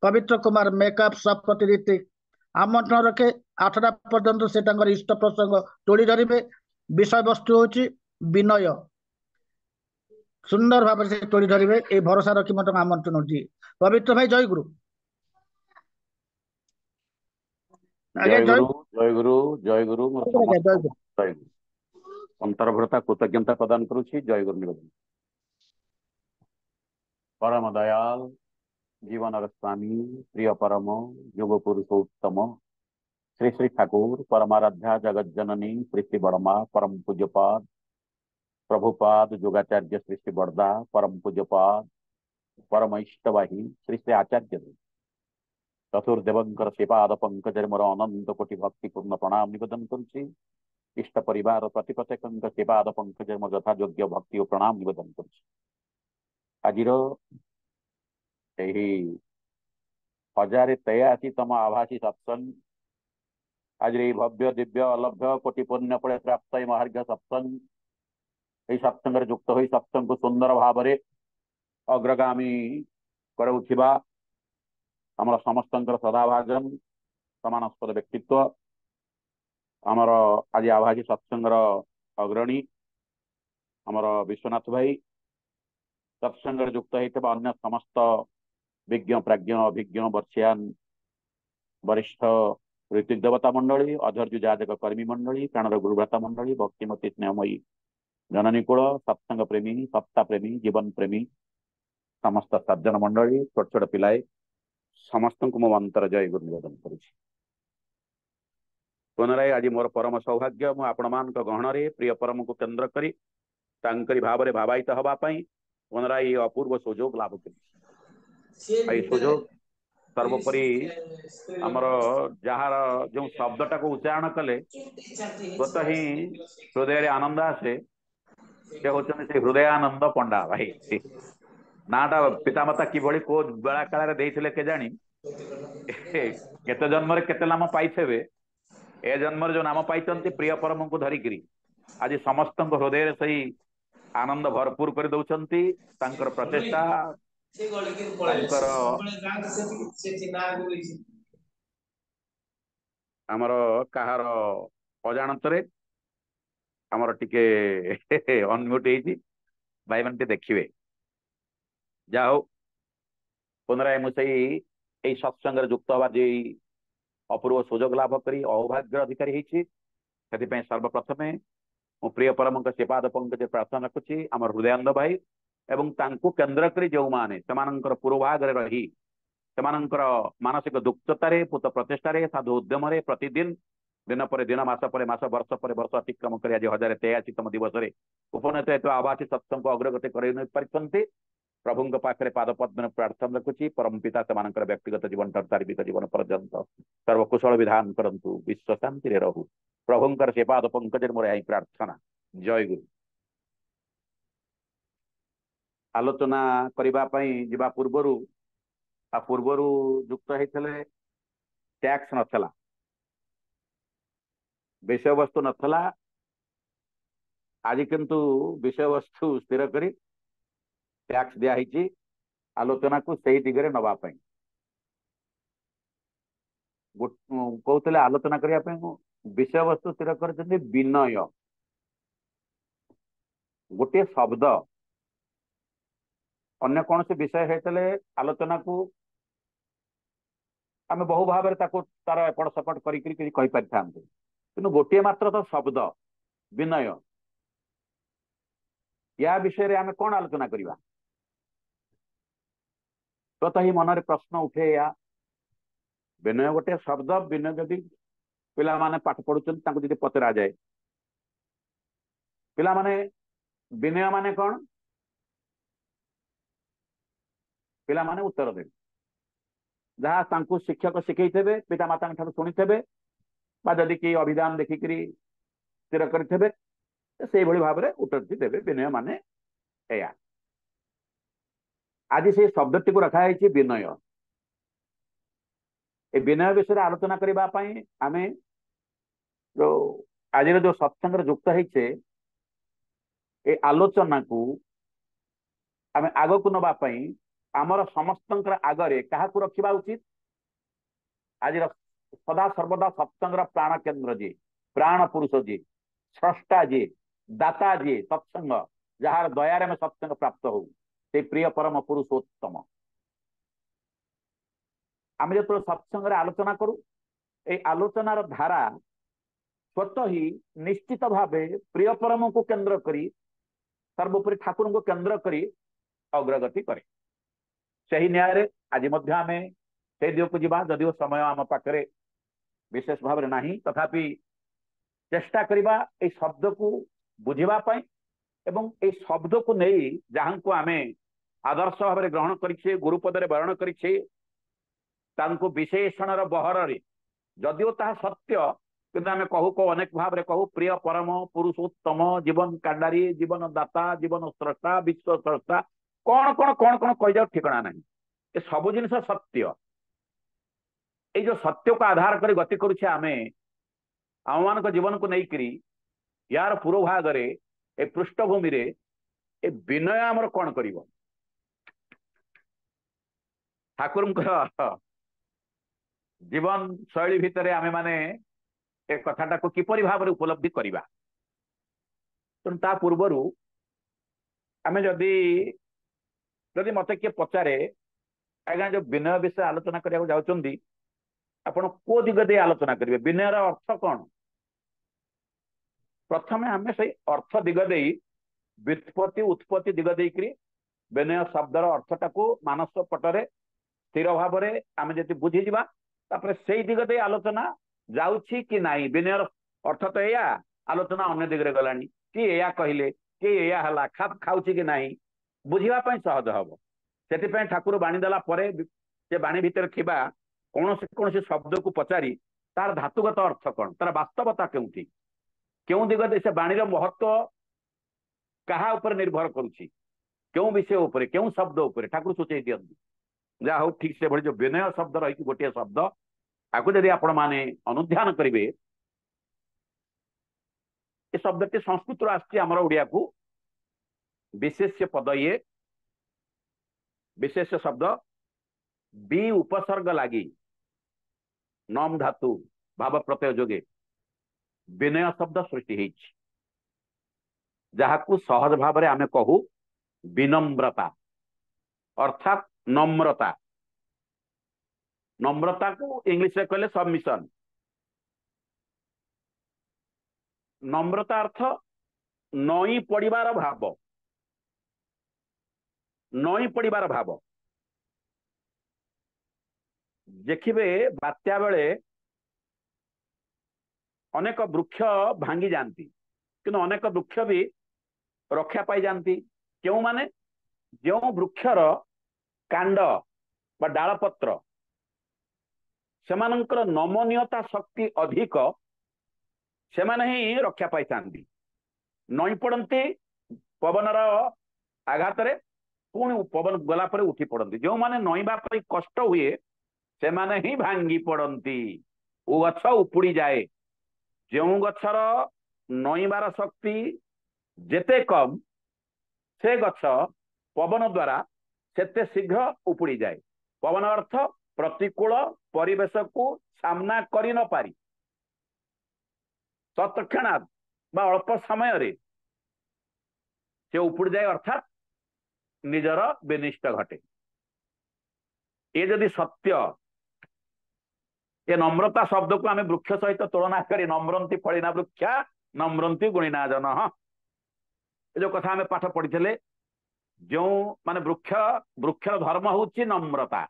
पवित्र कुमार मेकअप सब प्रतिनिधि आमंत्रण रखे 8टा पर्यंत से इष्ट प्रसंग तोड़ी धरवे विषय वस्तु हूँ विनय सुंदर भाव से तोड़ी धरवे ये भरोसा रखी मत आमंत्रण होती पवित्र भाई जय गुरु जय गुरु जय गुरु जय गुरु जय गुरु जय गुरु अंतर्भृता कृतज्ञता प्रदान करुछि जय गुरु निवेदन परम दयाल जीवन स्वामी प्रिय परम युग पुरुषोत्तम श्री श्री ठाकुर परमाराध्या जगत जननी प्रीति बड़मा परम पूज्यपाद प्रभुपाद योगाचार्य श्री श्री बड़दा परम पूज्यपाद परम इष्टवाही श्री श्री आचार्य चतुर्देवंकर सेवाद पंकज मोर अनंत कोटि भक्तिपूर्ण प्रणाम निवेदन करुछि इष्ट परिवार प्रतिपत्यकंक सेवाद पंकज मोर यथायोग्य भक्ति और प्रणाम निवेदन करुछि आज 1083तम आभासी सत्संग आज भव्य दिव्य अलभ्य कोटि पुण्य फल प्राप्त महार्घ सत्संग यही सत्संग युक्त हो सत्संग को सुंदर भाव अग्रगामी करुवा आम समस्त सदाभाजन समानास्पद व्यक्तित्व आमर आज आभासी सत्संग अग्रणी आमर विश्वनाथ भाई सत्संग युक्त होता अन्य समस्त विज्ञ प्राज्ञ अभिज्ञ वर्षियान वरिष्ठ ऋतिक देवता मंडली अधर्य जाजक कर्मी मंडली प्राणर गुरुभ्राता मंडली भक्तिमती स्नेहमयी जननीकूल सत्संग प्रेमी सत्ता प्रेमी जीवन प्रेमी समस्त सज्जन मंडली छोट छोट पिलाए समस्त को मो अंतर जय गुरु निवेदन करुछि पुनराय आज मोर परम सौभाग्य मु आपण मान गहन प्रिय परम को केन्द्र करी तांकरी भाव में भावायित हवा पुनराय अपूर्व सुजोग लाभ करी सुजोग सर्वोपरि आमर जार जो शब्दटा को उच्चारण कले स्वत ही हृदय आनंद आसे से होचन से हृदयानंद पंडा भाई नाटा पितामाता किभली को बेला काल देइथिले के जानी केते जन्म केते नाम पाइथेबे ए जन्म जो नाम पाइचंती प्रिय परम को धरिकरी आज समस्त हृदय सही आनंद भरपूर कर दउचंती तांकर प्रचेष्टा तांकर आमर कहार अजाणतरे आमर टिके अनम्यूट होती भाई मान देखिए जाओ पुनराय मुझे सत्संग युक्त हवा जी अपूर्व सुजोग लाभ करी अभाग्य अधिकारी होती सर्वप्रथम मो प्रिय परम सेवाद पंकज प्रार्थना रखुच्छी आम हृदयानंद भाई एवं तांको केन्द्र करी जो माने सेमानंकर पूर्वभाग रही सेमानंकर मानसिक दुक्ततारे पुत प्रचेष्टारे साधु उद्यम प्रतिदिन दिन पर दिन मास पर मास वर्ष पर वर्ष अतिक्रम कर आज 1083तम दिवस उपनीत हेतु आभासी सत्संग को अग्रगति कर प्रभु पाखे पाद पद्म प्रार्थना रखुच्छी परम पिता से व्यक्तिगत जीवन सार्विक जीवन पर्यंत सर्वकुशल विधान करंतु विश्व शांति रहू प्रभुंकर सेवाद पंकज मोर यही प्रार्थना जय गुरु आलोचना करने पूर्वर युक्त होते टैक्स नथला विषय वस्तु नथला आज किंतु विषय वस्तु स्थिर करी टैक्स दिखाई आलोचना को सही दिगरे नवापाई कहते आलोचना करने विषय वस्तु स्थिर कर विनय गोटे शब्द अन्य कौन से विषय होते आलोचना को आम बहु भाव तार एपट सेपट कर गोटे मात्र तो शब्द विनय या विषय आम कौन आलोचना करवा तो ही मन प्रश्न उठे या विनय गोटे शब्द विनय जदि पिला माने पाठ पढ़ुं पचरा जाए पिला माने विनय माने कौन पिला माने उत्तर देवे जहाँ शिक्षक शिखई पिता माता शुणी जदि कि अभिधान देखिकी स्थिर करें से भाव में उत्तर देवे विनय माने या आज से शब्दटी को रखाई विनय ए विनय विषय आलोचना करने आम जो आज जो सत्संग युक्त होचे ए आलोचना को आम आग को नवापाई आमर समस्त आगरे क्या रखा उचित आज सदा सर्वदा सत्संग प्राण केन्द्र जी प्राण पुरुष जी स्रष्टा जी दाता जी सत्संग जार दयार में सत्संग प्राप्त हो से प्रिय परम पुरुषोत्तम आम जो सत्संग आलोचना करूँ ये आलोचनार धारा स्वतः ही निश्चित भाव प्रिय परम को केन्द्र करी सर्वोपरि ठाकुर को केन्द्र करी अग्रगति करे सही न्याय आज आम से दिग को जा जदिव समय आम पाखे विशेष भाव ना तथापि चेष्टा करवा ये शब्द को बुझापी एवं ये शब्द को नहीं जहाँ को आम आदर्श भाव में ग्रहण करे गुरुपदे वर्ण करे विशेषण बहर जदिव ता सत्य किंतु आम कहू कहू अनेक भाव में कहू प्रिय परम पुरुषोत्तम जीवन कांडारी जीवन दाता जीवन स्रष्टा विश्व स्रष्टा कौन कौन कौन कौन कही जाओ ठिकाना ना ये सब जिन सत्य ये जो सत्य को आधार कर गति करुचे आमे आम मान जीवन को लेकर यार पूर्व भाग में पृष्ठभूमि रे ए विनय आमर कौन कर ठाकुर जीवन शैली भितर आमे माने ए कथाटा को किपरि भाव में उपलब्धि करवा तेणु पूर्वर आम जदि जदि मत किए पचारे आज्ञा जो विनय विषय आलोचना करने जाऊँगी आपण को दिग दे आलोचना करेंगे विनयर अर्थ कौन प्रथम आम से अर्थ दिग दे व्युत्पत्ति उत्पत्ति दिग देकर विनय शब्दर अर्थटा को मानस पटरे स्थिर भाव में आम जब बुझीजा से दिग दे आलोचना जाउछि कि नाई विनयर अर्थ तो या आलोचना अन्य दिगरे गलानी कि या कहले कि या हला खाप खाउछि कि नाही बुझिबा पई सहज हबो सेति ठाकुर बाणी देला परे से बाणी भितर थिबा कौन शब्द को पचारि तार धातुगत अर्थ कौन तार वास्तवता केउथि क्यों दिग से बाणीर महत्व कहा ऊपर निर्भर करुछि क्यों विषय ऊपर क्यों शब्द ऊपर ठाकुर सूचई दियंती जहा हो ठीक से भली जो विनय शब्द रही गोटे शब्द आपको यदि आपण माने अनुध्यान करेंगे ये शब्द संस्कृत आमर ओडिया को विशेष्य पद ये विशेष्य शब्द बी उपसर्ग लगी नम धातु भाव प्रत्यय जोगे विनय शब्द सृष्टि जहाँ सहज भाव में आम कहू विनम्रता अर्थात नम्रता नम्रता को इंग्लिश में कहले सबमिशन नम्रता अर्थ नई पड़िबार भाव नई पड़िबार भाव देखिए बात्या बेले अनेक वृक्ष भांगी जाती किंतु अनेक वृक्ष भी रक्षा पाई जाती क्यों माने जो वृक्षर कांड बा डालपत्र सेमानंकर नमनीयता शक्ति अधिक से ही रक्षा पाई नई पड़ती पवनर आघात पुणी पवन गला पर उठी पड़ती जो माने नईबा कष्ट हुए से माने ही भांगी पड़ती वो गछ उपुड़ी जाए जो गछर नईबार शक्ति जेते कम से गछ पवन द्वारा सेते शीघ्र उपुड़ी जाए पवन अर्थ प्रतिकूल परिवेश को सामना करि न पारी तत्क्षणात् बा अल्प समय रे से उपुड़ जाए अर्थात निजर विनिष्ट घटे ये जदि सत्य ये नम्रता शब्द को आम वृक्ष सहित तुलना करी नम्रंती फलिना वृक्षा नम्रंती गुणिना जन जो कथा आम पाठ पढ़ी जो माने वृक्ष वृक्षर धर्म होची नम्रता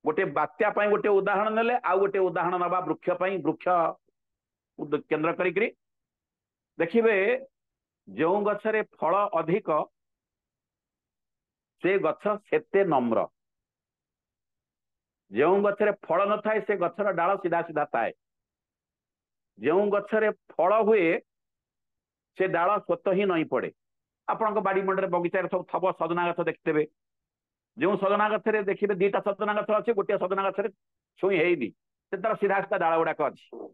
गोटे बात्या गोटे उदाहरण नेले आ गोटे उदाहरण नवा वृक्ष वृक्ष केन्द्र करी देखिए जो गछरे फल अधिक से गछ सेते नम्र जो गछरे फल न थाए से गछर डाल सीधा सीधा थाए जो गछरे फल हुए से डाल स्वतः ही नई पड़े आपण बाड़ी मंडे बगीचार सब थब सजना गछ देखते जो सजना गछरे देखिए दीटा सजना गछ अच्छे गोटे सजना गछरे छुई है तार सीधा सीधा डाल गुड़ाक अच्छी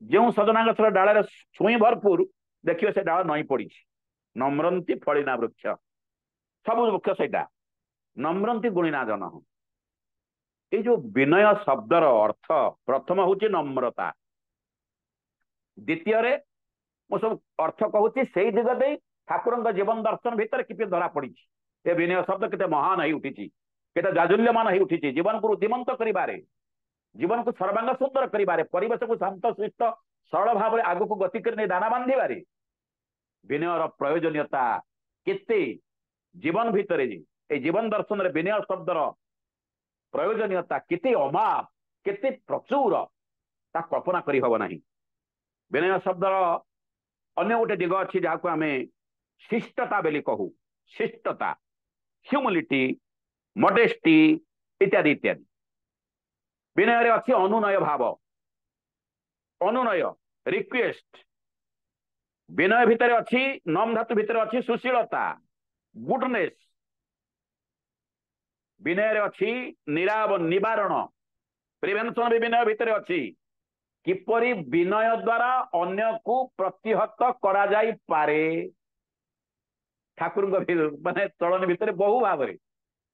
जो सजना गछर डाल छुई भरपूर देखिए से डाल नई पड़ी नम्रंती फलिना वृक्ष सब वृक्ष सहीटा नम्रंती गुणिना जन ये जो विनय शब्दर अर्थ प्रथम हूँ नम्रता द्वितीय मु सब अर्थ कहूँ से दिग दे ठाकुर जीवन दर्शन भितर कि धरा पड़ी ये विनय शब्द केते महान हो उठी केते जाजुल्यमान हो उठी जीवन को उद्दीमंत करिबारे जीवन को सर्वांग सुंदर करिबारे परिवेश को शांत शिष्ट सरल भाव में आगु को गति कर दाना बांधिबारे विनयर प्रयोजनीयता केते जीवन भितर ए जीवन दर्शन रे विनय शब्दर प्रयोजनीयता केते अमाप केते प्रचुर ता कल्पना करि हबो नाही विनय शब्दर अन्य गोटे दिग अच्छी जहाँ को आम शिष्टता बेली कहू शिष्टता ह्यूमिलिटी मॉडेस्टी इत्यादि इत्यादि विनय रे अच्छी अनुनय भाव अनुनय रिक्वेस्ट विनय भितर अच्छी नम धातु भितर अच्छी सुशीलता गुडनेस विनय रे अच्छी निवारण प्रिवेंशन भी विनय भितर अच्छी किपरि विनय द्वारा अन्य को प्रतिहत करा जाई पारे ठाकुर माने चलन भितर बहु भाव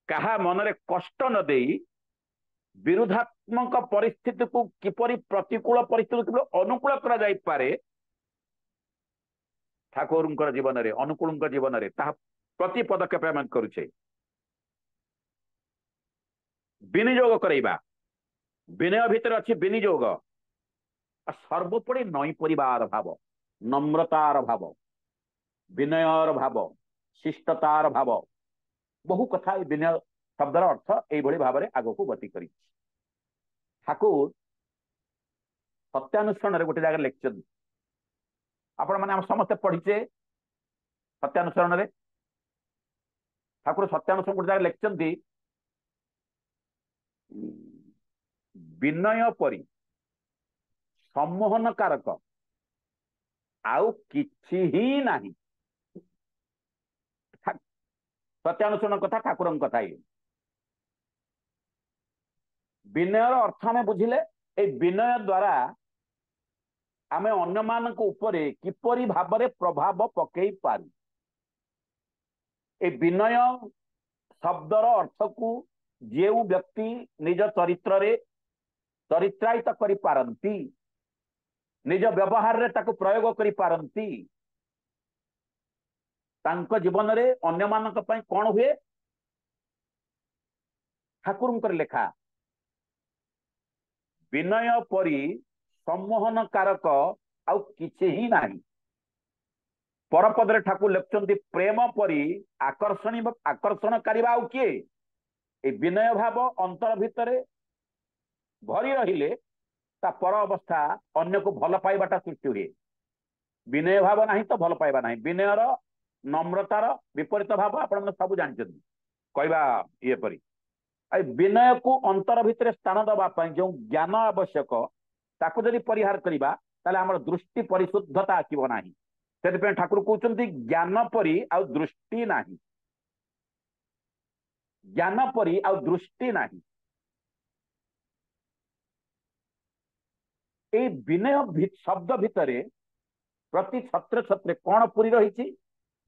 कहा मनरे कष्ट न देई विरोधात्मक परिस्थिति को किपरि प्रतिकूल परिस्थिति को अनुकूल करा जाई पारे ठाकुर जीवन में अनुकूल जीवन में प्रति पदक्षेप आम करुचे विनियोग करैबा विनय भितर अच्छी विनियोग सर्वोपरि नई परिवार भाव नम्रतार भाव विनयर भाव शिष्टतार भाव बहु कथा विनय शब्दर अर्थ यही भाव में आग को गति कर ठाकुर सत्यानुष्ठान गोटे जगह लिखिं आपण मैंने समस्ते पढ़ीचे सत्यानुसरण ठाकुर सत्यानुसरण गोटे जगह लिखिं विनय परी सम्मोहन कारक आउ किछि ही नाही सत्यानुसरण कथा ठाकुर कथा ये विनयर अर्थ आम बुझिले ए विनय द्वारा आमे अन्य मानक उपरे किपरि भाबरे प्रभाव पकई पारू ए विनय शब्दर अर्थ को जेउ व्यक्ति निज चरित्र रे चरित्रायित करि पारंती निज व्यवहार रे ताको प्रयोग करि पारंती तांको जीवन रे अन्य मानक पई कोन हुए ठाकुरंकर लेखा विनय परी सम्मोहन कारक आउ किछि ही नाही परपदरे ठाकुर लिखुचंती प्रेम परी आकर्षण करिबा आउ किए ए विनय भाव अंतर भितरे भरी रहिले ता पर अवस्था अन्य को भल पाइबाटा सृष्टि हुए विनय भाव नहीं तो भल पाइबा नहीं विनयर नम्रतार विपरीत भाव आपण सब जानते कहवा ये परी विनय को अंतर भितर स्थान दबा जो ज्ञान आवश्यक ताकू जदि परिहार करिबा ताले हमर दृष्टि परिशुद्धता आसीबो नाही से ठाकुर कहउचंती ज्ञान परी आ दृष्टि नाही ज्ञान परी आ दृष्टि नाही ए विनय शब्द भितरे प्रति छत्र छत्रे कौन पूरी रही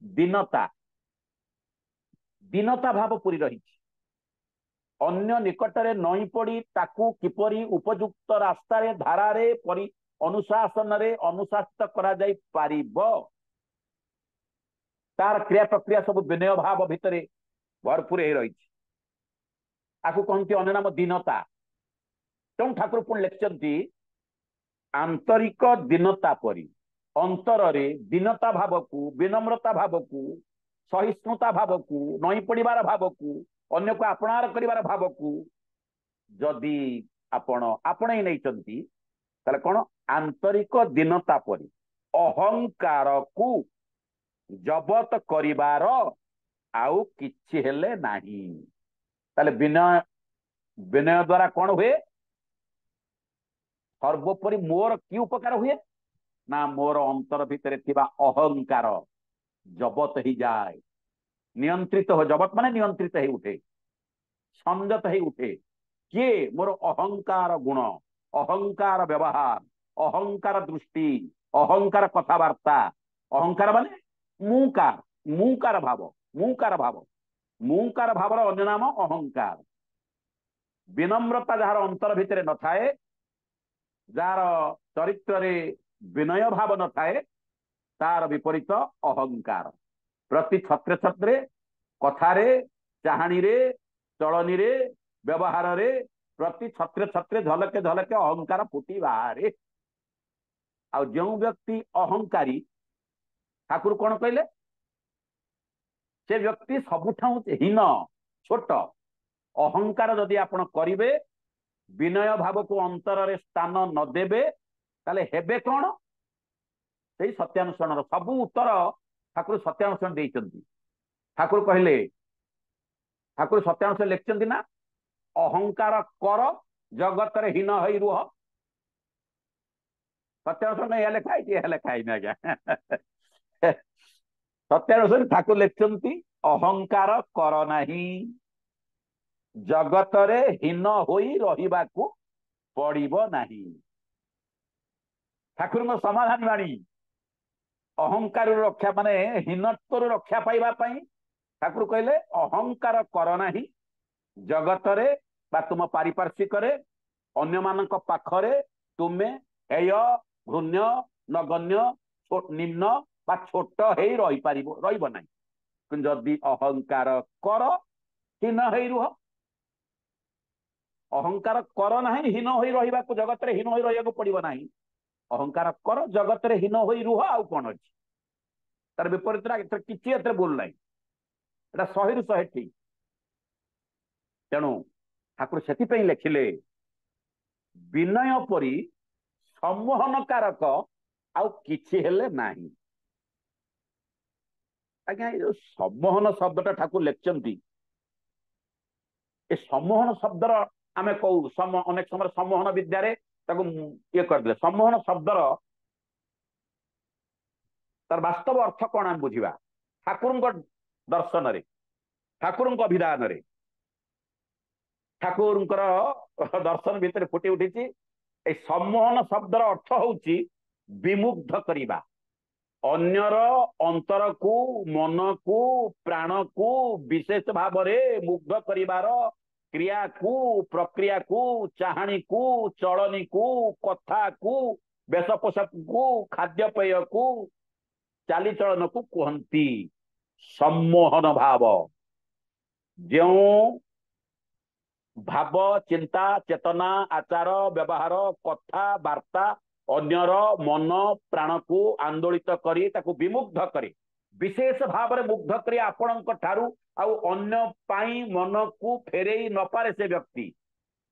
दीनता दीनता भाव पूरी रही अन्य निकटरे नई पड़ी ताकू किपरि उपयुक्त रास्ता रे धारा रे परि अनुशासन रे अनुशासित करा जाई पारिबो तार क्रिया प्रक्रिया सब विनय भाव भितरे भरपूर हो रही आकु कहती अन्य नाम दीनता तेणु ठाकुर पुणी लिखिंट आंतरिक दीनता परी अंतर रे दीनता भाव को विनम्रता भाव को सहिष्णुता भाव को नई पड़िबार भाव को अन्य को अपनार करिबार भाव को जदि आपण ही नहीं चंती ताले कौन आंतरिक दीनता परी अहंकार को जबत करिबार आउ किछि हेले नाही ताले विनय विनय द्वारा कौन हुए सर्वोपरि मोर कि उपकार हुए ना मोर अंतर भितर थिबा अहंकार जबत ही जाए नियंत्रित हो जबत माने नियंत्रित ही उठे संयत ही उठे किए मोर अहंकार गुण अहंकार व्यवहार अहंकार दृष्टि अहंकार कथबार्ता अहंकार माने मुकार भाव ମୁଙ୍କାର ଭାବର ଅନ୍ୟ ନାମ ଅହଙ୍କାର। ବିନମ୍ରତା ଯାହାର ଅନ୍ତର ଭିତରେ ନଥାଏ, ଯାହାର ଚରିତ୍ରରେ ବିନୟ ଭାବ ନଥାଏ, ତାର ବିପରୀତ ଅହଙ୍କାର। ପ୍ରତି ଛତ୍ରେ ଛତ୍ରେ, କଥାରେ, ଚାହାଣୀରେ, ଚଳନୀରେ, ବ୍ୟବହାରରେ, ପ୍ରତି ଛତ୍ରେ ଛତ୍ରେ ଝଲକେ ଝଲକେ ଅହଙ୍କାର ଫୁଟି ବାହାରେ। ଆଉ ଯେଉଁ ବ୍ୟକ୍ତି ଅହଙ୍କାରୀ, ଠାକୁର କଣ କହିଲେ? ସେ ବ୍ୟକ୍ତି ସବୁଠାରୁ ହୀନ, ଛୋଟ। ଅହଙ୍କାର ଯଦି ଆପଣ କରିବେ, ବିନୟ ଭାବକୁ ଅନ୍ତରରେ ସ୍ଥାନ ନଦେବେ, ତାହେଲେ ହେବେ କଣ? ସେଇ ସତ୍ୟାନୁସରଣର ସବୁ ଉତ୍ତର ଠାକୁର ସତ୍ୟାନୁସରଣ ଦେଇଛନ୍ତି। ଠାକୁର କହିଲେ, ଠାକୁର ସତ୍ୟାନୁସରଣ ଲେଖିଛନ୍ତି ନା, ଅହଙ୍କାର କର ଜଗତରେ ହୀନ ହୋଇ ରୁହ। ସତ୍ୟାନୁସରଣ ଏହା ଲେଖା ହେଇଛି, ଏହା ଲେଖା ହେଇନି ଆଜ୍ଞା। ସତ୍ୟାନୁସରଣ ଠାକୁର ଲେଖିଛନ୍ତି, ଅହଙ୍କାର କର ନାହିଁ, ଜଗତରେ ହୀନ ହୋଇ ରହିବାକୁ ପଡିବ ନାହିଁ। ଠାକୁରଙ୍କ ସମାଧାନ ବାଣୀ। ଅହଙ୍କାରରୁ ରକ୍ଷା, ମାନେ ହୀନତ୍ୱରୁ ରକ୍ଷା ପାଇବା ପାଇଁ ଠାକୁର କହିଲେ, ଅହଙ୍କାର କର ନାହିଁ, ଜଗତରେ ବା ତୁମ ପାରିପାର୍ଶ୍ୱିକରେ, ଅନ୍ୟମାନଙ୍କ ପାଖରେ ତୁମେ ହେୟ, ଘୃଣ୍ୟ, ନଗଣ୍ୟ, ନିମ୍ନ ବା ଛୋଟ ହେଇ ରହିବ ନାହିଁ। କିନ୍ତୁ ଯଦି ଅହଙ୍କାର କର, ହୀନ ହେଇ ରୁହ। ଅହଙ୍କାର କର ନାହିଁ, ହୀନ ହୋଇ ରହିବାକୁ, ଜଗତରେ ହୀନ ହୋଇ ରହିବାକୁ ପଡିବ ନାହିଁ। ଅହଙ୍କାର କର, ଜଗତରେ ହୀନ ହୋଇ ରୁହ। ଆଉ କଣ ଅଛି ତାର ବିପରୀତରେ? ଏଥିରେ କିଛି ଏଥିରେ ଭୁଲ ନାହିଁ, ଏଟା 100ରୁ 100 ଠିକ। ତେଣୁ ଠାକୁର ସେଥିପାଇଁ ଲେଖିଲେ, ବିନୟ ପରି ସମ୍ମୋହନ କାରକ ଆଉ କିଛି ହେଲେ ନାହିଁ। ଆଜ୍ଞା, ଏଇ ଯୋଉ ସମ୍ମୋହନ ଶବ୍ଦଟା ଠାକୁର ଲେଖିଛନ୍ତି, ଏ ସମ୍ମୋହନ ଶବ୍ଦର ଆମେ କହୁ, ଅନେକ ସମୟରେ ସମ୍ମୋହନ ବିଦ୍ୟାରେ ତାକୁ ଇଏ କରିଦେଲେ। ସମ୍ମୋହନ ଶବ୍ଦର ତାର ବାସ୍ତବ ଅର୍ଥ କଣ ଆମେ ବୁଝିବା। ଠାକୁରଙ୍କ ଦର୍ଶନରେ, ଠାକୁରଙ୍କ ଅଭିଧାନରେ, ଠାକୁରଙ୍କର ଦର୍ଶନ ଭିତରେ ଫୁଟି ଉଠିଛି। এই ସମ୍ମୋହନ ଶବ୍ଦର ଅର୍ଥ ହଉଛି ବିମୁଗ୍ଧ କରିବା, ଅନ୍ୟର ଅନ୍ତରକୁ, ମନକୁ, ପ୍ରାଣକୁ ବିଶେଷ ଭାବରେ ମୁଗ୍ଧ କରିବାର କ୍ରିୟାକୁ, ପ୍ରକ୍ରିୟାକୁ, ଚାହାଣୀକୁ, ଚଳନୀକୁ, କଥାକୁ, ବେଶ ପୋଷାକକୁ, ଖାଦ୍ୟପେୟକୁ, ଚାଲିଚଳନକୁ କୁହନ୍ତି ସମ୍ମୋହନ ଭାବ। ଯେଉଁ ଭାବ, ଚିନ୍ତା, ଚେତନା, ଆଚାର, ବ୍ୟବହାର, କଥା, ବାର୍ତ୍ତା ଅନ୍ୟର ମନ, ପ୍ରାଣକୁ ଆନ୍ଦୋଳିତ କରି ତାକୁ ବିମୁଗ୍ଧ କରି, ବିଶେଷ ଭାବରେ ମୁଗ୍ଧ କରି ଆପଣଙ୍କ ଠାରୁ ଆଉ ଅନ୍ୟ ପାଇଁ ମନକୁ ଫେରେଇ ନପାରେ ସେ ବ୍ୟକ୍ତି।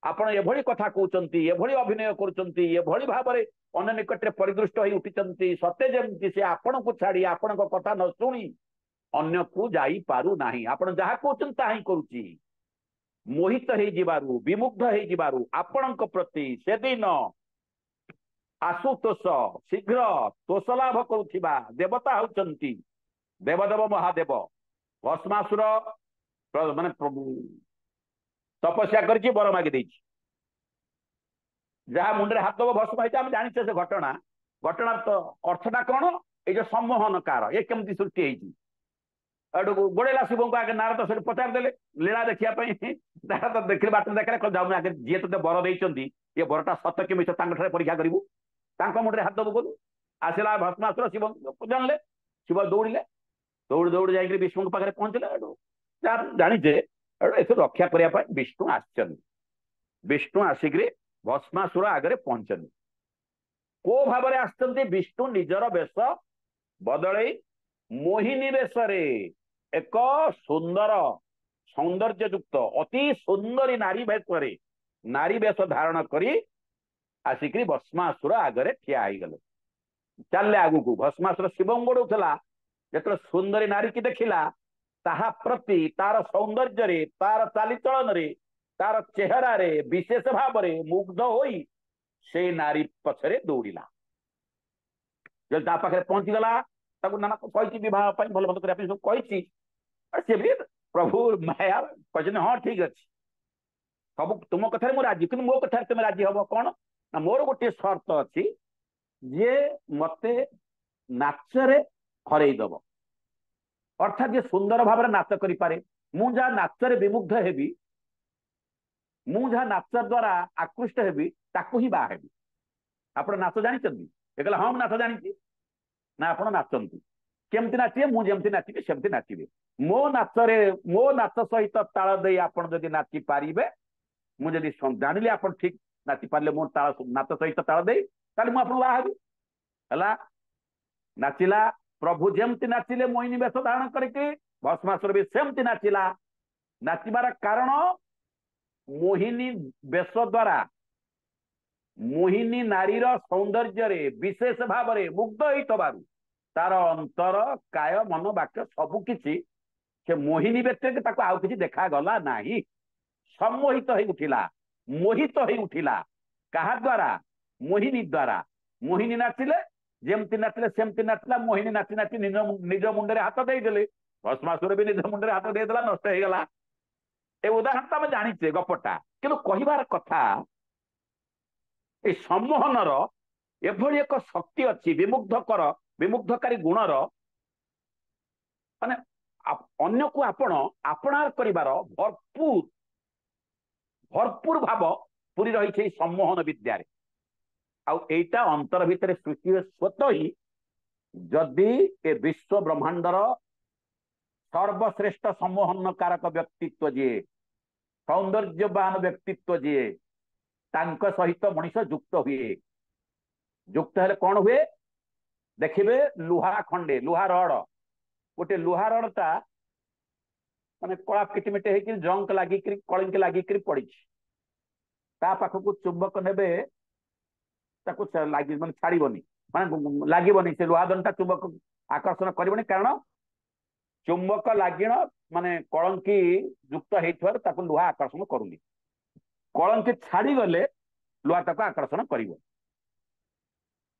ଆପଣ ଏଭଳି କଥା କହୁଛନ୍ତି, ଏଭଳି ଅଭିନୟ କରୁଛନ୍ତି, ଏଭଳି ଭାବରେ ଅନ୍ୟ ନିକଟରେ ପରିଦୃଷ୍ଟ ହୋଇ ଉଠିଛନ୍ତି, ସତେ ଯେମିତି ସେ ଆପଣଙ୍କୁ ଛାଡି, ଆପଣଙ୍କ କଥା ନ ଶୁଣି ଅନ୍ୟକୁ ଯାଇପାରୁ ନାହିଁ। ଆପଣ ଯାହା କହୁଛନ୍ତି ତାହା ହିଁ କରୁଛି। ମୋହିତ ହେଇଯିବାରୁ, ବିମୁଗ୍ଧ ହେଇଯିବାରୁ ଆପଣଙ୍କ ପ୍ରତି ସେଦିନ ଆଶୁତୋଷ, ଶୀଘ୍ର ତୋଷ ଲାଭ କରୁଥିବା ଦେବତା ହଉଛନ୍ତି ଦେବଦେବ ମହାଦେବ। ଭସ୍ମାସୁର ମାନେ ତପସ୍ୟା କରିଛି, ବର ମାଗି ଦେଇଛି। ଯାହା ମୁଣ୍ଡରେ ହାତ ଦେବ ଭସ୍ମ ହେଇଛି। ଆମେ ଜାଣିଛେ ସେ ଘଟଣା। ଘଟଣାର ତ ଅର୍ଥଟା କଣ? ଏଇ ଯୋଉ ସମ୍ମୋହନକାର, ଏ କେମିତି ସୃଷ୍ଟି ହେଇଛି। ଏଠୁ ଗୋଡେଇଲା ଶିବଙ୍କୁ ଆଗେ। ନାରଦ ସେଠୁ ପଚାରିଦେଲେ ଲୀଳା ଦେଖିବା ପାଇଁ। ନାରଦ ଦେଖିଲେ, ବାଟ ଦେଖିଲେ, ଯାଉନି ଆଗେ, ଯିଏ ତତେ ବର ଦେଇଛନ୍ତି ଏ ବରଟା ସତ କି ମିଛ ତାଙ୍କଠାରେ ପରୀକ୍ଷା କରିବୁ। ତାଙ୍କ ମୁଣ୍ଡରେ ହାତ ଦେବୁ ଗଲୁ। ଆସିଲା ଭସ୍ମାସୁର, ଶିବ ଜାଣିଲେ। ଶିବ ଦୌଡ଼ିଲେ, ଦୌଡ଼ି ଦୌଡ଼ି ଯାଇକି ବିଷ୍ଣୁଙ୍କ ପାଖରେ ପହଞ୍ଚିଲେ। ଏଠୁ ଜାଣିଛେ ଏଥିରୁ ରକ୍ଷା କରିବା ପାଇଁ ବିଷ୍ଣୁ ଆସିଛନ୍ତି। ବିଷ୍ଣୁ ଆସିକିରି ଭସ୍ମାସୁର ଆଗରେ ପହଞ୍ଚନ୍ତି। କୋଉ ଭାବରେ ଆସିଛନ୍ତି? ବିଷ୍ଣୁ ନିଜର ବେଶ ବଦଳେଇ ମୋହିନୀ ବେଶରେ, ଏକ ସୁନ୍ଦର, ସୌନ୍ଦର୍ଯ୍ୟ ଯୁକ୍ତ, ଅତି ସୁନ୍ଦରୀ ନାରୀ ବେଶରେ, ନାରୀ ବେଶ ଧାରଣ କରି ଆସିକିରି ଭସ୍ମାସୁର ଆଗରେ ଠିଆ ହେଇଗଲେ। ଚାଲିଲେ ଆଗକୁ। ଭସ୍ମାସୁର ଶିବଙ୍କୁ ଗୋଡଉଥିଲା। ଯେତେବେଳେ ସୁନ୍ଦରୀ ନାରୀ କି ଦେଖିଲା, ତାହା ପ୍ରତି, ତାର ସୌନ୍ଦର୍ଯ୍ୟରେ, ତାର ଚାଲିଚଳନରେ, ତାର ଚେହେରାରେ ବିଶେଷ ଭାବରେ ମୁଗ୍ଧ ହୋଇ ସେଇ ନାରୀ ପଛରେ ଦୌଡ଼ିଲା। ଯଦି ତା ପାଖରେ ପହଞ୍ଚିଗଲା, ତାକୁ ନାନା କହିଛି ବିବାହ ପାଇଁ, ଭଲ ମନ୍ଦ କରିବା ପାଇଁ ସବୁ କହିଛି। ସେ ବି ପ୍ରଭୁ ମାୟା କହିଛନ୍ତି, ହଁ ଠିକ ଅଛି, ସବୁ ତୁମ କଥାରେ ମୁଁ ରାଜି, କିନ୍ତୁ ମୋ କଥାରେ ତୁମେ ରାଜି ହବ କଣ? ନା ମୋର ଗୋଟିଏ ସର୍ତ୍ତ ଅଛି, ଯିଏ ମତେ ନାଚରେ ହରେଇ ଦବ, ଅର୍ଥାତ୍ ଯିଏ ସୁନ୍ଦର ଭାବରେ ନାଚ କରିପାରେ, ମୁଁ ଯାହା ନାଚରେ ବିମୁଗ୍ଧ ହେବି, ମୁଁ ଯାହା ନାଚ ଦ୍ୱାରା ଆକୃଷ୍ଟ ହେବି ତାକୁ ହିଁ ବାହା ହେବି। ଆପଣ ନାଚ ଜାଣିଛନ୍ତି? ସେ କହିଲେ ହଁ ମୁଁ ନାଚ ଜାଣିଛି। ନା ଆପଣ ନାଚନ୍ତୁ, କେମିତି ନାଚିବେ? ମୁଁ ଯେମିତି ନାଚିବି ସେମିତି ନାଚିବେ। ମୋ ନାଚରେ, ମୋ ନାଚ ସହିତ ତାଳ ଦେଇ ଆପଣ ଯଦି ନାଚି ପାରିବେ, ମୁଁ ଯଦି ଜାଣିଲି ଆପଣ ଠିକ ନାଚି ପାରିଲେ ମୋ ନାଚ ସହିତ ତାଳ ଦେଇ, ତାହେଲେ ମୁଁ ଆପଣଙ୍କୁ ବାହା ହେବି। ହେଲା, ନାଚିଲା। ପ୍ରଭୁ ଯେମିତି ନାଚିଲେ ମୋହିନୀ ବେଶ ଧାରଣ କରିକି, ଭସ୍ମାସୁର ବି ସେମିତି ନାଚିଲା। ନାଚିବାର କାରଣ, ମୋହିନୀ ବେଶ ଦ୍ୱାରା ମୋହିନୀ ନାରୀର ସୌନ୍ଦର୍ଯ୍ୟରେ ବିଶେଷ ଭାବରେ ମୁଗ୍ଧ ହେଇଥିବାରୁ ତାର ଅନ୍ତର, କାୟ, ମନ, ବାକ୍ୟ ସବୁ କିଛି ସେ ମୋହିନୀ ବ୍ୟତୀତ ତାକୁ ଆଉ କିଛି ଦେଖାଗଲା ନାହିଁ। ସମ୍ମୋହିତ ହେଇ ଉଠିଲା, ମୋହିତ ହେଇ ଉଠିଲା। କାହା ଦ୍ୱାରା? ମୋହିନୀ ଦ୍ୱାରା। ମୋହିନୀ ନାଚିଲେ, ଯେମିତି ନାଚିଲେ ସେମିତି ନାଚିଲା। ମୋହିନୀ ନାଚି ନାଚି ନିଜ ମୁଣ୍ଡରେ ହାତ ଦେଇଦେଲେ। ଭସ୍ମାସୁର ବି ନିଜ ମୁଣ୍ଡରେ ହାତ ଦେଇଦେଲା, ନଷ୍ଟ ହେଇଗଲା। ଏ ଉଦାହରଣ ତ ଆମେ ଜାଣିଛେ ଗପଟା, କିନ୍ତୁ କହିବାର କଥା ଏ ସମ୍ମୋହନର ଏଭଳି ଏକ ଶକ୍ତି ଅଛି, ବିମୁଗ୍ଧକାରୀ ଗୁଣର, ମାନେ ଅନ୍ୟକୁ ଆପଣ ଆପଣାର କରିବାର ଭରପୁର ଭାବ ପୁରି ରହିଛି ଏଇ ସମ୍ମୋହନ ବିଦ୍ୟାରେ। ଆଉ ଏଇଟା ଅନ୍ତର ଭିତରେ ସୃଷ୍ଟି ହୁଏ ସ୍ୱତଃ ହିଁ, ଯଦି ଏ ବିଶ୍ୱ ବ୍ରହ୍ମାଣ୍ଡର ସର୍ବଶ୍ରେଷ୍ଠ ସମ୍ମୋହନ କାରକ ବ୍ୟକ୍ତିତ୍ୱ ଯିଏ, ସୌନ୍ଦର୍ଯ୍ୟବାନ ବ୍ୟକ୍ତିତ୍ୱ ଯିଏ, ତାଙ୍କ ସହିତ ମଣିଷ ଯୁକ୍ତ ହୁଏ। ଯୁକ୍ତ ହେଲେ କଣ ହୁଏ? ଦେଖିବେ, ଲୁହା ଖଣ୍ଡେ, ଲୁହା ରଡ, ଗୋଟେ ଲୁହା ରଡଟା ମାନେ କଳା କିଟିମିଟି ହେଇକି ଜଙ୍କ ଲାଗିକିରି, କଳିଙ୍କି ଲାଗିକିରି ପଡିଛି। ତା ପାଖକୁ ଚୁମ୍ବକ ନେବେ, ତାକୁ ମାନେ ଛାଡିବନି, ମାନେ ଲାଗିବନି। ସେ ଲୁହା ଦଣ୍ଡଟା ଚୁମ୍ବକ ଆକର୍ଷଣ କରିବନି, କାରଣ ଚୁମ୍ବକ ଲାଗିଣ ମାନେ କଳଙ୍କି ଯୁକ୍ତ ହେଇଥିବାରୁ ତାକୁ ଲୁହା ଆକର୍ଷଣ କରୁନି। କଳଙ୍କି ଛାଡିଗଲେ ଲୁହା ତାକୁ ଆକର୍ଷଣ କରିବ।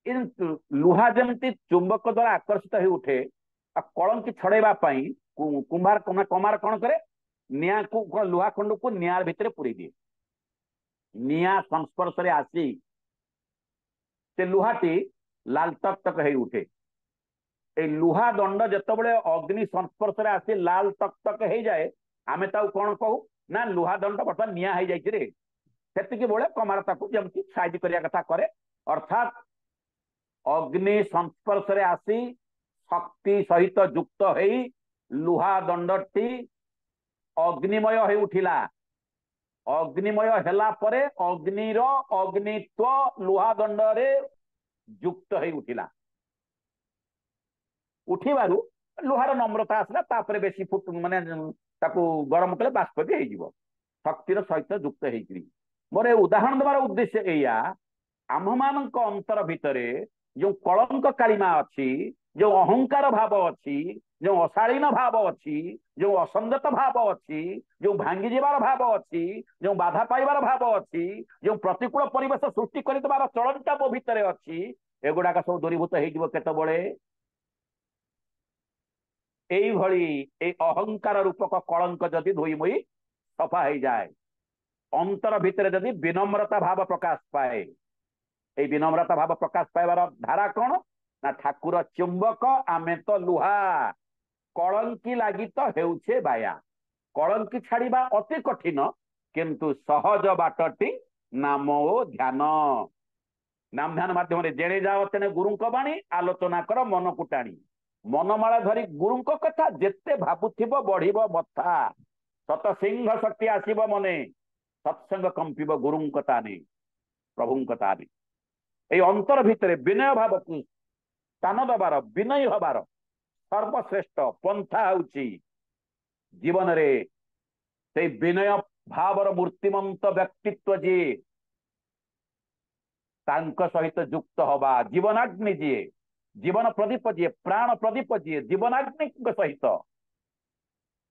କିନ୍ତୁ ଲୁହା ଯେମିତି ଚୁମ୍ବକ ଦ୍ୱାରା ଆକର୍ଷିତ ହେଇ ଉଠେ, ଆଉ କଳଙ୍କି ଛଡେଇବା ପାଇଁ କମାର କଣ କରେ? ନିଆଁକୁ, ଲୁହା ଖଣ୍ଡକୁ ନିଆଁ ଭିତରେ ପୁରେଇ ଦିଏ। ନିଆଁ ସଂସ୍ପର୍ଶରେ ଆସି ସେ ଲୁହାଟି ଲାଲ ଟକ ଟକ ହେଇ ଉଠେ। এই ଲୁହା ଦଣ୍ଡ ଯେତେବେଳେ ଅଗ୍ନି ସଂସ୍ପର୍ଶରେ ଆସି ଲାଲ ଟକ ଟକ ହେଇଯାଏ, ଆମେ ତାକୁ କଣ କହୁ? ନା ଲୁହା ଦଣ୍ଡ ବର୍ତ୍ତମାନ ନିଆଁ ହେଇଯାଇଛି ରେ। ସେତିକି ବେଳେ କମାର ତାକୁ ଯେମିତି ସାଇଜ କରିବା କଥା କରେ। ଅର୍ଥାତ ଅଗ୍ନି ସଂସ୍ପର୍ଶରେ ଆସି ଶକ୍ତି ସହିତ ଯୁକ୍ତ ହେଇ ଲୁହା ଦଣ୍ଡଟି ଅଗ୍ନିମୟ ହେଇ ଉଠିଲା। ଅଗ୍ନିମୟ ହେଲା ପରେ ଅଗ୍ନିର ଅଗ୍ନିତ୍ୱ ଲୁହା ଦଣ୍ଡରେ ଯୁକ୍ତ ହେଇ ଉଠିଲା। ଉଠିବାରୁ ଲୁହାର ନମ୍ରତା ଆସିଲା। ତାପରେ ବେଶୀ ମାନେ ତାକୁ ଗରମ କଲେ ବାଷ୍ପ ବି ହେଇଯିବ, ଶକ୍ତିର ସହିତ ଯୁକ୍ତ ହେଇକିରି। ମୋର ଏ ଉଦାହରଣ ଦେବାର ଉଦ୍ଦେଶ୍ୟ ଏଇଆ, ଆମ୍ଭମାନଙ୍କ ଅନ୍ତର ଭିତରେ ଯୋଉ କଳଙ୍କ କାଳିମା ଅଛି, ଯୋଉ ଅହଙ୍କାର ଭାବ ଅଛି, ଯୋଉ ଅଶାଳୀନ ଭାବ ଅଛି, ଯୋଉ ଅସଙ୍ଗତ ଭାବ ଅଛି, ଯୋଉ ଭାଙ୍ଗି ଯିବାର ଭାବ ଅଛି, ଯୋଉ ବାଧା ପାଇବାର ଭାବ ଅଛି, ଯୋଉ ପ୍ରତିକୂଳ ପରିବେଶ ସୃଷ୍ଟି କରିଦେବାର ଚଳନଟା ମୋ ଭିତରେ ଅଛି, ଏଗୁଡାକ ସବୁ ଦୂରୀଭୂତ ହେଇଯିବ କେତେବେଳେ? এইଭଳି এই ଅହଙ୍କାର ରୂପକ କଳଙ୍କ ଯଦି ଧୋଇ ମୋଇ ସଫା ହେଇଯାଏ, ଅନ୍ତର ଭିତରେ ଯଦି ବିନମ୍ରତା ଭାବ ପ୍ରକାଶ ପାଏ, এই ବିନମ୍ରତା ଭାବ ପ୍ରକାଶ ପାଇବାର ଧାରା କଣ? ନା ଠାକୁର ଚୁମ୍ବକ, ଆମେ ତ ଲୁହା, କଳଙ୍କି ଲାଗି ତ ହେଉଛେ ବାୟା। କଳଙ୍କି ଛାଡିବା ଅତି କଠିନ, କିନ୍ତୁ ସହଜ ବାଟଟି ନାମ ଓ ଧ୍ୟାନ। ନାମ ଧ୍ୟାନ ମାଧ୍ୟମରେ ଜେଣେ ଯାଅ ତେଣେ ଗୁରୁଙ୍କ ବାଣୀ, ଆଲୋଚନା କର ମନକୁ ଟାଣି। ମନମାଳା ଧରି ଗୁରୁଙ୍କ କଥା ଯେତେ ଭାବୁଥିବ ବଢିବ ବଥା। ସତ ସିଂହ ଶକ୍ତି ଆସିବ ମନେ, ସତ୍ସଙ୍ଗ କମ୍ପିବ ଗୁରୁଙ୍କ ତାନେ, ପ୍ରଭୁଙ୍କ ତାନେ। এই ଅନ୍ତର ଭିତରେ ବିନୟ ଭାବକୁ ସ୍ଥାନ ଦେବାର, ବିନୟୀ ହବାର ସର୍ବଶ୍ରେଷ୍ଠ ପନ୍ଥା ହେଉଛି ଜୀବନରେ ସେଇ ବିନୟ ଭାବର ମୂର୍ତ୍ତିମନ୍ତ ବ୍ୟକ୍ତିତ୍ୱ ଯିଏ, ତାଙ୍କ ସହିତ ଯୁକ୍ତ ହବା। ଜୀବନାଗ୍ନି ଯିଏ, ଜୀବନ ପ୍ରଦୀପ ଯିଏ, ପ୍ରାଣ ପ୍ରଦୀପ ଯିଏ, ଜୀବନାଗ୍ନିଙ୍କ ସହିତ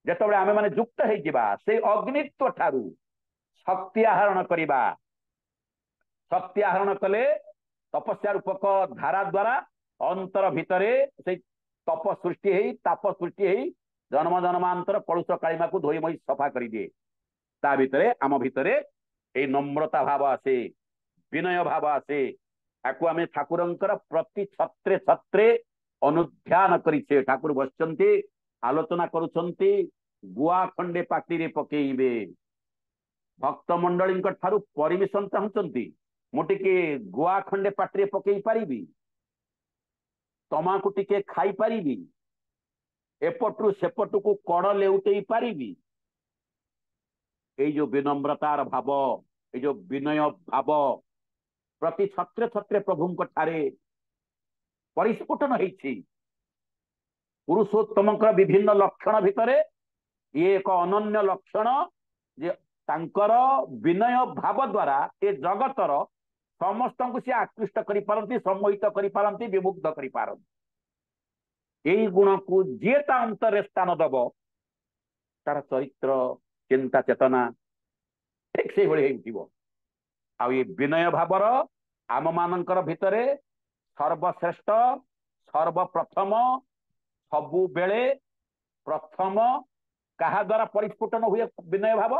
ଯେତେବେଳେ ଆମେ ମାନେ ଯୁକ୍ତ ହେଇଯିବା, ସେଇ ଅଗ୍ନିତ୍ୱ ଠାରୁ ଶକ୍ତି ଆହରଣ କରିବା। ଶକ୍ତି ଆହରଣ କଲେ ତପସ୍ୟା ରୂପକ ଧାରା ଦ୍ୱାରା ଅନ୍ତର ଭିତରେ ସେଇ ତପ ସୃଷ୍ଟି ହେଇ, ତାପ ସୃଷ୍ଟି ହେଇ ଜନ୍ମ ଜନ୍ମାନ୍ତର କଳୁଷ କାଳିମାକୁ ଧୋଇ ମୋଇ ସଫା କରିଦିଏ। ତା ଭିତରେ, ଆମ ଭିତରେ ଏଇ ନମ୍ରତା ଭାବ ଆସେ, ବିନୟ ଭାବ ଆସେ। ତାକୁ ଆମେ ଠାକୁରଙ୍କର ପ୍ରତି ଛତ୍ରେ ଛତ୍ରେ ଅନୁଧ୍ୟାନ କରିଛେ। ଠାକୁର ବସିଛନ୍ତି, ଆଲୋଚନା କରୁଛନ୍ତି, गुआ खंडे पाटी पकेबे भक्त मंडली ठारू परमिशन चाहते मुझे गुआ खंडे पाटी पकई पारि तमाकू टिके खाई पारि एपटू सेपटू को कड़ लेउटे पारि जो विनम्रतार भाव ये जो विनय भाव प्रति छत्रे छत्रे प्रभु ठारे परिस्फुटन होती पुरुषोत्तम विभिन्न लक्षण भितर ये एक अनन्य लक्षण जे तांकर विनय भाव द्वारा ये जगतर समस्त को सी आकृष्ट करि पारंती सम्मोहित करि पारंती विमुग्ध करि पारंती एई गुण को जे ता अंतरे स्थान दब तार चरित्र चिंता चेतना ठीक से भली हेउथिबो आ ये विनय भावर आम मानकर भितरे सर्वश्रेष्ठ सर्वप्रथम सबु बेले प्रथम कहा द्वारा परिस्फुटन हुए विनय भाव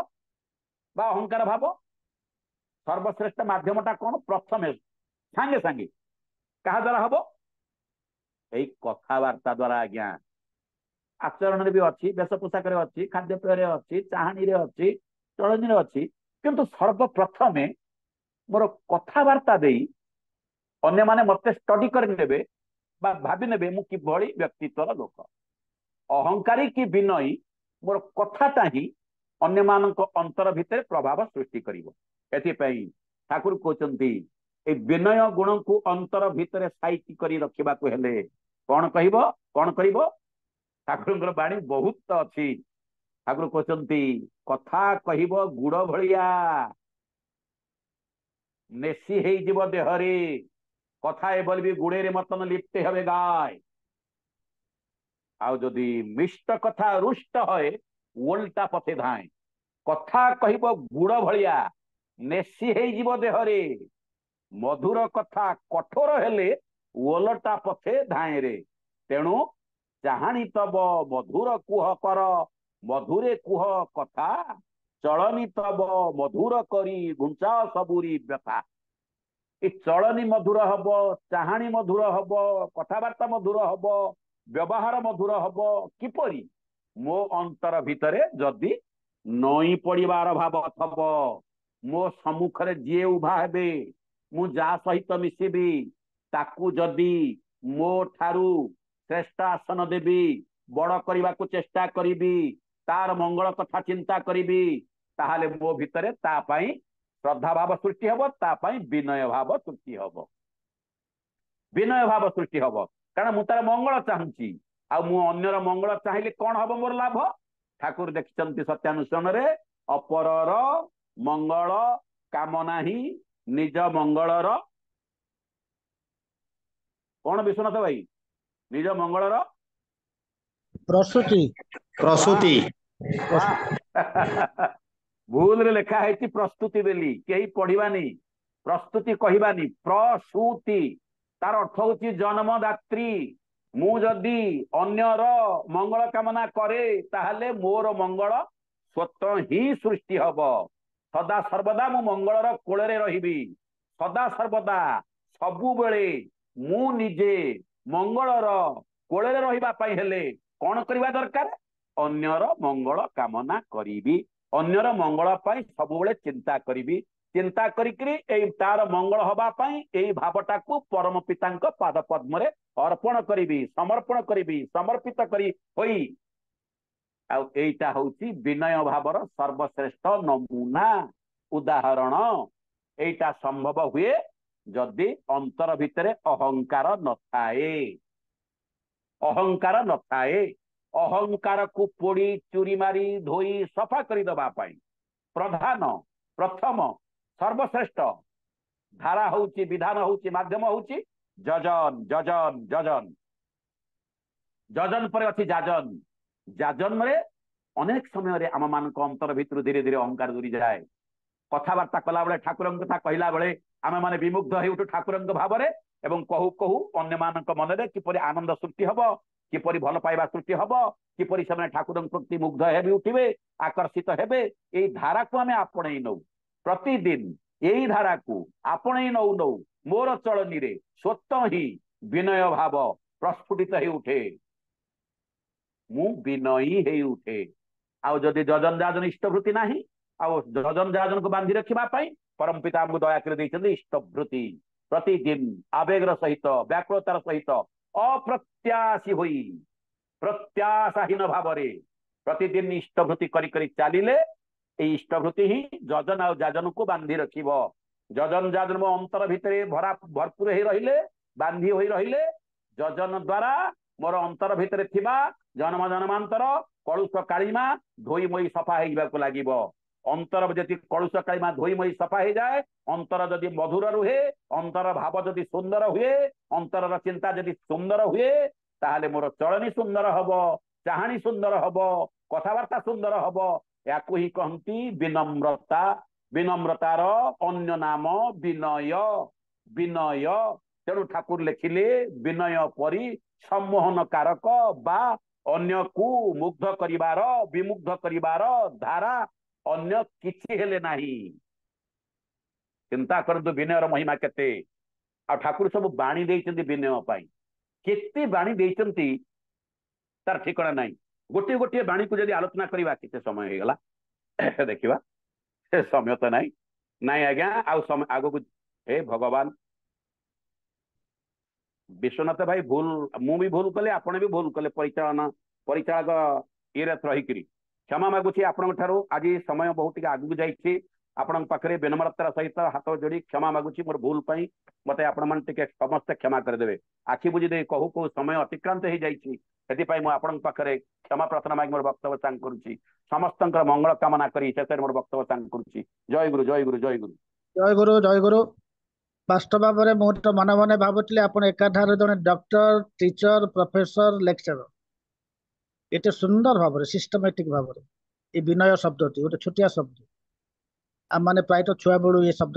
बा अहंकार भाव सर्वश्रेष्ठ माध्यमटा कौन प्रथम सांगे सांगे कहा द्वारा हम यही कथबार्ता द्वारा आज्ञा आचरण भी अच्छी वेश पोषाक अच्छी खाद्यपेय अच्छी चाहानी अच्छी चलनी अच्छी किंतु सर्वप्रथमे मोर कथबार्ता दे अन्य माने मते स्टडी करने भावी ने कि व्यक्तित्व लोक अहंकारी कि विनयी मोर कथाटा ही अन्य मानक अंतर भितर प्रभाव सृष्टि करिवो ठाकुर कहते विनय गुण को अंतर भितर साइति करी रखिबा को हेले कौन कहबो कौन करिवो ठाकुर बाणी बहुत अच्छी ठाकुर कहते कथा कहबो गुड़ भलिया नेसी हेई जीव देहरे कथा एबल भी गुड़े रे मतन लिप्ते हवे गाय आउ जदि मिष्ट कथा रुष्ट है ओल्टा पथे धाए कथा कहबो गुड़ भलिया नेसी हेई जीव देहरे मधुर कथा कठोर हेले ओलटा पथे धाए रे तेणु चाहानी तब मधुर कुह कर मधुरे कुह कथा चलनी तब मधुर करी घुंचा सबुरी व्यथा चलनी मधुर हब चाहानी मधुर हब कथबार्ता मधुर हब व्यवहार मधुर हब किपरि मो अंतर भितरे जदि नई पड़िबार भाव थब मो सम्मुखरे जी उभा हेबे मु जा सहित मिसिबी ताकू जदि मो ठारू श्रेष्ठ आसन देवी बड़ करने को चेष्टा करी तार मंगल कथा चिंता करी ताहले मो भितरे तापाई श्रद्धा भाव सृष्टि हब तापाई विनय भाव सृष्टि हब विनय भाव सृष्टि हब कारण मु तार मंगल चाहूँगी आ मु अन्यर मंगल चाहिए कौन हब मोर लाभ ठाकुर देखिछंती सत्यानुष्ठान रे अपरर मंगल कामना ही निज मंगलर कौन विश्वनाथ भाई निज मंगलर प्रसूति प्रसूति भूल रे लेखा है प्रस्तुति बेली कहीं पढ़ानी प्रस्तुति कहबानी प्रसूति तार अर्थ हूँ जन्मदात्री मु जदि अन्यर मंगल कामना करे ताहले मोर मंगल स्वतः ही सृष्टि हब सदा सर्वदा मु मंगलर कोଳରେ रहिबी सदा सर्वदा सबु बेले मु निजे मंगलर कोଳରେ रहिबा पई हेले कौन करवा दरकार अन्यर मंगल कामना करी अन्यर मंगल पाई सब बेले चिंता करी चिंता करी तार मंगल हवा पाई एई भावटा को परम पिता पाद पद्म रे अर्पण करी समर्पण करी समर्पित करी होई एटा होची विनय भावर सर्वश्रेष्ठ नमूना उदाहरण एटा संभव हुए जदि अंतर भितरे अहंकार नथाए अहंकार नथाए अहंकार को पोड़ी चूरी मारी धोई सफा कर दबा पाई प्रधान प्रथम सर्वश्रेष्ठ धारा होची विधान होची माध्यम होची जजन जजन जजन जजन पर अच्छी जाजन जाजन में अनेक समय रे आम मान अंतर भितर धीरे धीरे अहंकार दूरी जाए कथबार्ता कला बेले ठाकुर कथा कहला बेले आम मैंने विमुग्ध हो उठू ठाकुर भाव में एवं कहू कहू अन्य मान मन में किपरि आनंद सृष्टि हम किपरि भल पाइबा सृष्टि हम किपरि से ठाकुर प्रति मुग्ध हेबी उठिबे आकर्षित हेबे एई धारा को आम आपणई नौ प्रतिदिन एई धारा को आपणई नौ नौ मोर चलनी रे स्वतः ही विनय भाव प्रस्फुटित हो उठे मु विनयी हे उठे ଆଉ ଯଦି ଯଜନ ଯାଜନ ଇଷ୍ଟଭୃତି ନାହିଁ ଆଉ ଯଜନ ଯାଜନକୁ ବାନ୍ଧି ରଖିବା ପାଇଁ ପରମ ପିତା ଆମକୁ ଦୟାକରି ଦେଇଛନ୍ତି ଇଷ୍ଟଭୃତି। ପ୍ରତିଦିନ ଆବେଗର ସହିତ ବ୍ୟାକୁଳତାର ସହିତ ଅପ୍ରତ୍ୟାଶୀ ହୋଇ ପ୍ରତ୍ୟାଶାହୀନ ଭାବରେ ପ୍ରତିଦିନ ଇଷ୍ଟଭୃତି କରି କରି ଚାଲିଲେ এই ইষ্টভৃতি ହିଁ যজন ଆଉ ଯାଜନକୁ ବାନ୍ଧି ରଖିବ। ଯଜନ ଯାଜନ ମୋ ଅନ୍ତର ଭିତରେ ଭରପୁର ହେଇ ରହିଲେ ବାନ୍ଧି ହୋଇ ରହିଲେ ଯଜନ ଦ୍ୱାରା ମୋର ଅନ୍ତର ଭିତରେ ଥିବା ଜନ୍ମ ଜନ୍ମାନ୍ତର କଳୁଷ କାଳିମା ଧୋଇ ମୋଇ ସଫା ହେଇଯିବାକୁ ଲାଗିବ। ଅନ୍ତର ଯଦି କଳୁଷ କାଳିମା ଧୋଇ ମୋଇ ସଫା ହେଇଯାଏ, ଅନ୍ତର ଯଦି ମଧୁର ରୁହେ, ଅନ୍ତର ଭାବ ଯଦି ସୁନ୍ଦର ହୁଏ, ଅନ୍ତରର ଚିନ୍ତା ଯଦି ସୁନ୍ଦର ହୁଏ, ତାହେଲେ ମୋର ଚଳନୀ ସୁନ୍ଦର ହବ, ଚାହାଣୀ ସୁନ୍ଦର ହବ, କଥାବାର୍ତ୍ତା ସୁନ୍ଦର ହବ। याकु ही कहती विनम्रता। विनम्रतार अन्य नाम विनय। विनय तेणु ठाकुर लिखिले विनय परी सम्मोहन कारक बा अन्य को मुग्ध करिवार विमुग्ध करिवार धारा अन्य किछि हेले नाही। चिंता करतु विनयर महिमा केते। आ ठाकुर सब बाणी देइचंती विनय पाई, केते बाणी देइचंती तार ठिकाना नाही। गोटे गोटे बाणी को यदि आलोचना करवा कितने समय हो गला देखा समय तो नहीं नाई आज्ञा आउ समय आग को हे भगवान विश्वनाथ भाई भूल मु भी भूल कले आपण भी भूल कले परिचालक ये रही क्षमा मागुची आपण आज समय बहुत आगू जाइए आपण पाखे विनम्रतार सहित हाथ जोड़ी क्षमा मागुची मोर भूल पाई मत आपण मैंने समस्ते क्षमा करदे। आखि बुझी दे कहू कहू समय अतिक्रांत हो जाए मुझे पाखे क्षमा प्रार्थना मागी मोर वक्तव्य सांग करुच्ची। समस्त मंगल कामना करी शेष मोर वक्तव्य सांग करुच्ची। जय गुरु जय गुरु जय गुरु जय गुरु जय गुरु। बास्तव भाव में मुझे मन मन भावुली आप एकाधारे जड़े डॉक्टर टीचर प्रोफेसर लेक्चरर एटे सुंदर भाव सिस्टमेटिक भाव ये विनय शब्द गोटे छोटिया शब्द आम मैंने प्रायतः छुआ बेलू ये शब्द